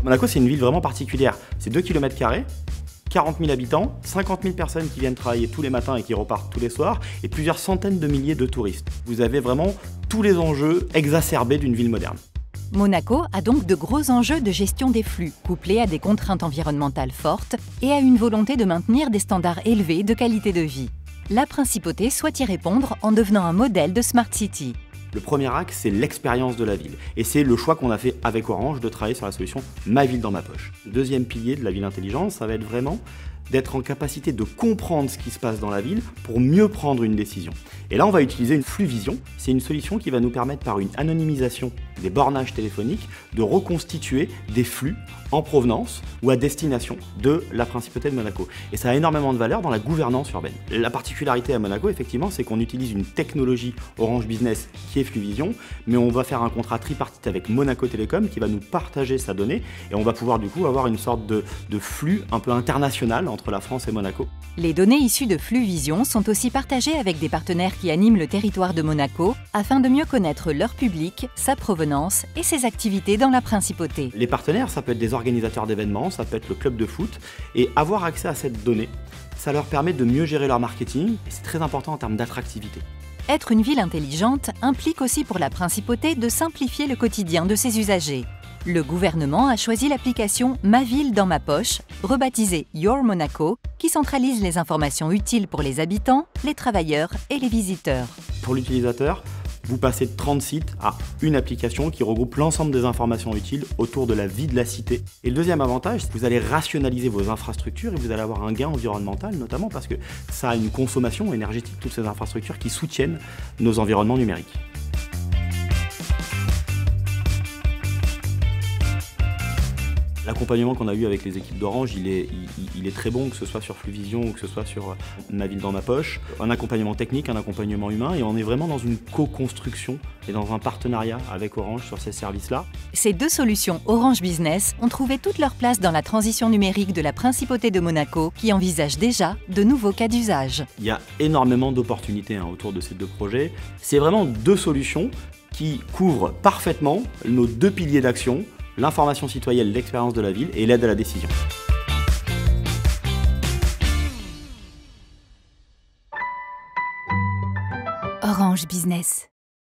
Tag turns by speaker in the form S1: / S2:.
S1: Monaco, c'est une ville vraiment particulière. C'est 2 km², 40 000 habitants, 50 000 personnes qui viennent travailler tous les matins et qui repartent tous les soirs, et plusieurs centaines de milliers de touristes. Vous avez vraiment tous les enjeux exacerbés d'une ville moderne.
S2: Monaco a donc de gros enjeux de gestion des flux, couplés à des contraintes environnementales fortes et à une volonté de maintenir des standards élevés de qualité de vie. La principauté souhaite y répondre en devenant un modèle de Smart City.
S1: Le premier axe, c'est l'expérience de la ville. Et c'est le choix qu'on a fait avec Orange de travailler sur la solution Ma ville dans ma poche. Le deuxième pilier de la ville intelligente, ça va être vraiment d'être en capacité de comprendre ce qui se passe dans la ville pour mieux prendre une décision. Et là, on va utiliser une FluVision. C'est une solution qui va nous permettre, par une anonymisation des bornages téléphoniques, de reconstituer des flux en provenance ou à destination de la principauté de Monaco. Et ça a énormément de valeur dans la gouvernance urbaine. La particularité à Monaco, effectivement, c'est qu'on utilise une technologie Orange Business qui est FluVision, mais on va faire un contrat tripartite avec Monaco Télécom qui va nous partager sa donnée et on va pouvoir du coup avoir une sorte de flux un peu international entre la France et Monaco.
S2: Les données issues de FluVision sont aussi partagées avec des partenaires qui animent le territoire de Monaco afin de mieux connaître leur public, sa provenance et ses activités dans la principauté.
S1: Les partenaires, ça peut être des organisateurs d'événements, ça peut être le club de foot, et avoir accès à cette donnée, ça leur permet de mieux gérer leur marketing, et c'est très important en termes d'attractivité.
S2: Être une ville intelligente implique aussi pour la principauté de simplifier le quotidien de ses usagers. Le gouvernement a choisi l'application Ma ville dans ma poche, rebaptisée Your Monaco, qui centralise les informations utiles pour les habitants, les travailleurs et les visiteurs.
S1: Pour l'utilisateur, vous passez de 30 sites à une application qui regroupe l'ensemble des informations utiles autour de la vie de la cité. Et le deuxième avantage, c'est que vous allez rationaliser vos infrastructures et vous allez avoir un gain environnemental, notamment parce que ça a une consommation énergétique, toutes ces infrastructures qui soutiennent nos environnements numériques. L'accompagnement qu'on a eu avec les équipes d'Orange, il est très bon, que ce soit sur FluVision ou que ce soit sur Ma ville dans ma poche. Un accompagnement technique, un accompagnement humain, et on est vraiment dans une co-construction et dans un partenariat avec Orange sur ces services-là.
S2: Ces deux solutions Orange Business ont trouvé toute leur place dans la transition numérique de la principauté de Monaco, qui envisage déjà de nouveaux cas d'usage.
S1: Il y a énormément d'opportunités autour de ces deux projets. C'est vraiment deux solutions qui couvrent parfaitement nos deux piliers d'action: l'information citoyenne, l'expérience de la ville et l'aide à la décision.
S2: Orange Business.